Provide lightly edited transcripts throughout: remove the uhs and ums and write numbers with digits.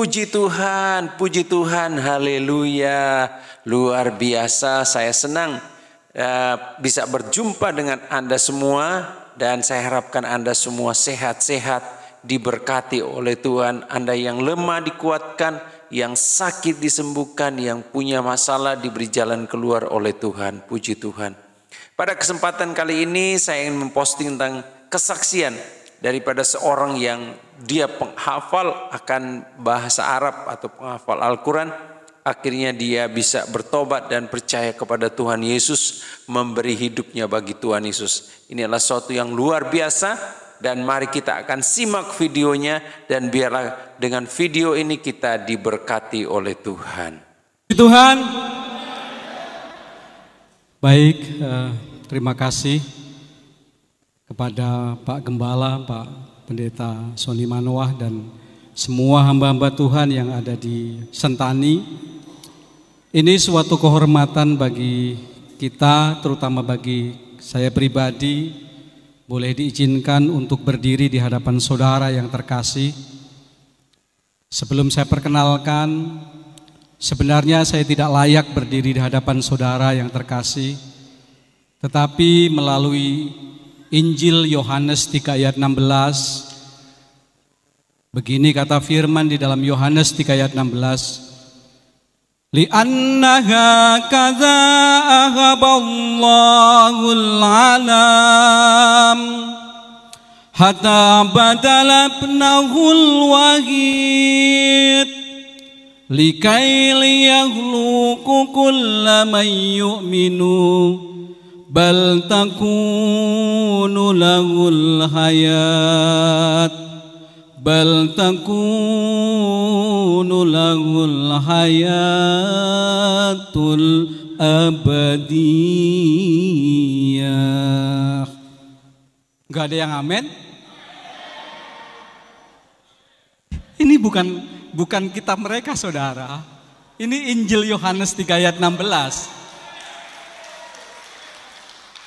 puji Tuhan, haleluya. Luar biasa, saya senang bisa berjumpa dengan Anda semua. Dan saya harapkan Anda semua sehat-sehat, diberkati oleh Tuhan. Anda yang lemah dikuatkan, yang sakit disembuhkan, yang punya masalah diberi jalan keluar oleh Tuhan. Puji Tuhan. Pada kesempatan kali ini saya ingin memposting tentang kesaksian daripada seorang yang dia penghafal akan bahasa Arab atau penghafal Al-Quran. Akhirnya dia bisa bertobat dan percaya kepada Tuhan Yesus, memberi hidupnya bagi Tuhan Yesus. Ini adalah sesuatu yang luar biasa dan mari kita akan simak videonya dan biarlah dengan video ini kita diberkati oleh Tuhan. Tuhan, baik, terima kasih kepada Pak Gembala, Pak Pendeta Sony Manoah dan semua hamba-hamba Tuhan yang ada di Sentani. Ini suatu kehormatan bagi kita, terutama bagi saya pribadi, boleh diizinkan untuk berdiri di hadapan saudara yang terkasih. Sebelum saya perkenalkan, sebenarnya saya tidak layak berdiri di hadapan saudara yang terkasih, tetapi melalui Injil Yohanes 3 ayat 16, begini kata firman di dalam Yohanes 3 ayat 16, li'annaha kadza ahaballahu alam hatta badala ibnahul wahid likai liyakhluqu kulla man yu'minu bal takunu lahul hayat bal takunu lahul hayatul abadiyah. Gak ada yang amin? Ini bukan kitab mereka saudara. Ini Injil Yohanes 3 ayat 16.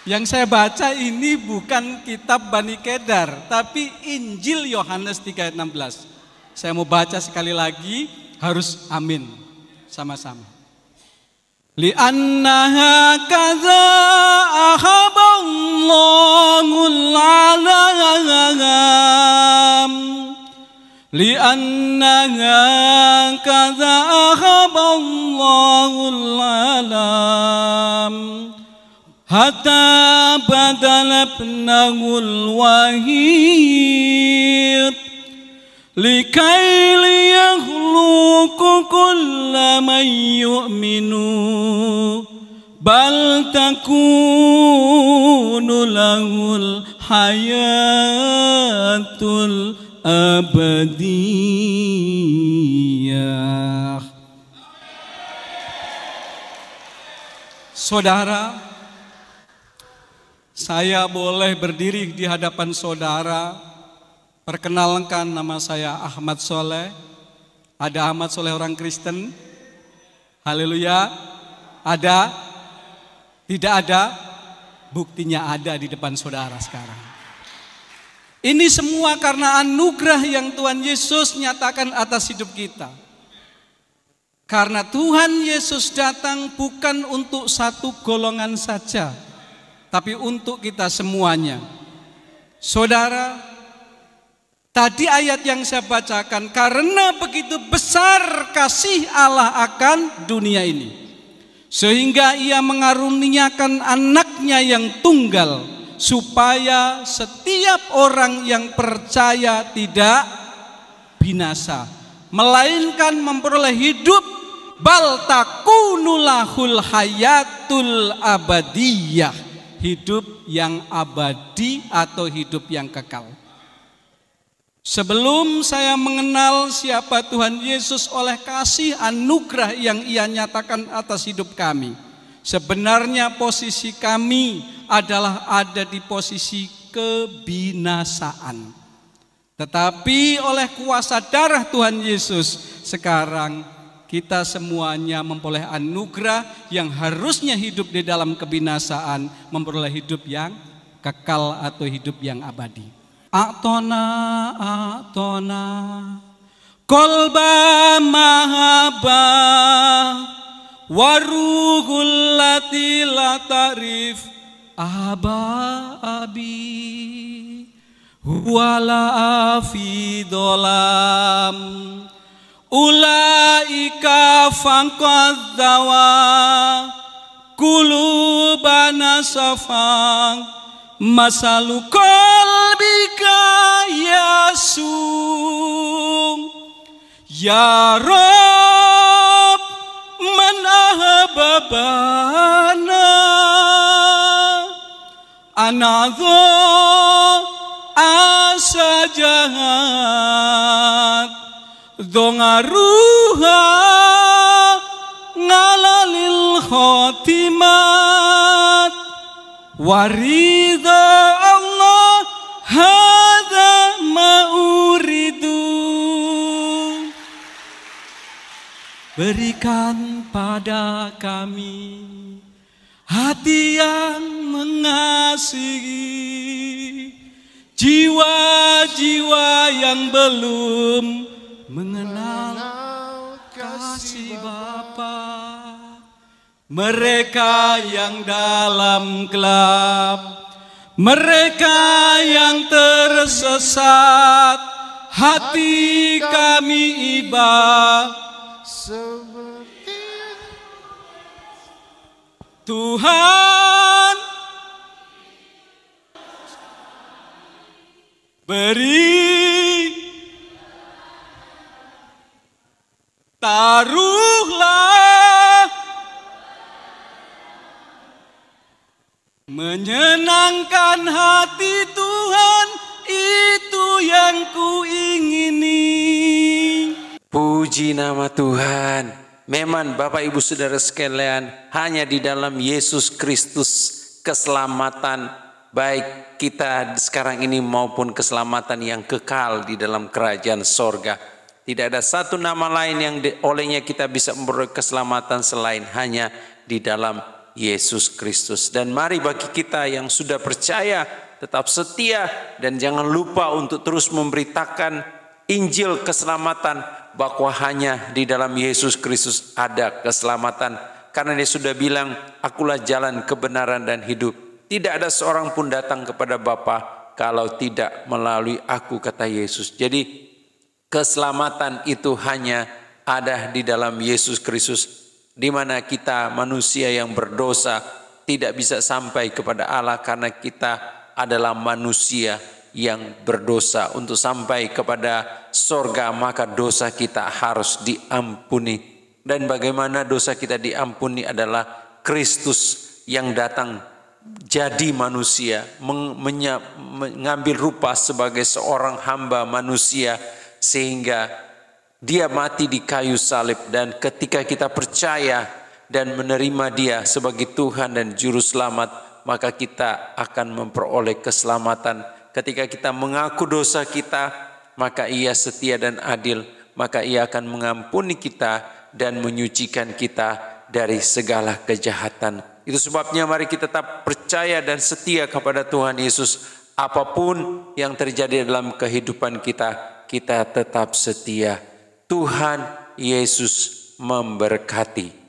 Yang saya baca ini bukan kitab Bani Kedar, tapi Injil Yohanes 3 ayat 16. Saya mau baca sekali lagi, harus amin sama-sama. Li'annaha kadza ahaballahul alam li'annaha kadza ahaballahul alam hatta badala ibnahul wahid likai liyakhluqu kulla man yu'minu bal takunu lahul hayatul abadiyah. Saudara, saya boleh berdiri di hadapan saudara. Perkenalkan, nama saya Ahmad Soleh. Ada Ahmad Soleh orang Kristen? Haleluya. Ada? Tidak ada? Buktinya ada di depan saudara sekarang. Ini semua karena anugerah yang Tuhan Yesus nyatakan atas hidup kita. Karena Tuhan Yesus datang bukan untuk satu golongan saja, tapi untuk kita semuanya. Saudara, tadi ayat yang saya bacakan, karena begitu besar kasih Allah akan dunia ini, sehingga ia mengaruniakan anaknya yang tunggal, supaya setiap orang yang percaya tidak binasa, melainkan memperoleh hidup, bal takunu lahul hayatul abadiyah, hidup yang abadi atau hidup yang kekal. Sebelum saya mengenal siapa Tuhan Yesus oleh kasih anugerah yang ia nyatakan atas hidup kami, sebenarnya posisi kami adalah ada di posisi kebinasaan. Tetapi oleh kuasa darah Tuhan Yesus, sekarang kita semuanya memperoleh anugerah yang harusnya hidup di dalam kebinasaan, memperoleh hidup yang kekal atau hidup yang abadi. A'tona Kolba mahaba waruhul lati la tarif aba abi wala afidolam ulaika fangqadzawa kulubana safang masalu qalbika yasum ya Rob man ahbabana anadho asa jahat dongaruha ngalalil khotimat warida Allah hadza mauridu. Berikan pada kami hati yang mengasihi, jiwa-jiwa yang belum mengenal kasih Bapa. Mereka yang dalam gelap, mereka yang tersesat, hati kami iba seperti Tuhan beri, taruhlah menyenangkan hati Tuhan, itu yang kuingini. Puji nama Tuhan. Memang Bapak Ibu Saudara sekalian, hanya di dalam Yesus Kristus keselamatan baik kita sekarang ini maupun keselamatan yang kekal di dalam kerajaan sorga. Tidak ada satu nama lain yang olehnya kita bisa memperoleh keselamatan selain hanya di dalam Yesus Kristus. Dan mari bagi kita yang sudah percaya tetap setia dan jangan lupa untuk terus memberitakan Injil keselamatan, bahwa hanya di dalam Yesus Kristus ada keselamatan. Karena Dia sudah bilang, akulah jalan kebenaran dan hidup. Tidak ada seorang pun datang kepada Bapa kalau tidak melalui aku, kata Yesus. Jadi keselamatan itu hanya ada di dalam Yesus Kristus, di mana kita manusia yang berdosa tidak bisa sampai kepada Allah karena kita adalah manusia yang berdosa. Untuk sampai kepada sorga maka dosa kita harus diampuni. Dan bagaimana dosa kita diampuni adalah Kristus yang datang jadi manusia, mengambil rupa sebagai seorang hamba manusia, sehingga Dia mati di kayu salib. Dan ketika kita percaya dan menerima Dia sebagai Tuhan dan Juru Selamat, maka kita akan memperoleh keselamatan. Ketika kita mengaku dosa kita, maka Ia setia dan adil, maka Ia akan mengampuni kita dan menyucikan kita dari segala kejahatan. Itu sebabnya mari kita tetap percaya dan setia kepada Tuhan Yesus. Apapun yang terjadi dalam kehidupan kita, kita tetap setia. Tuhan Yesus memberkati.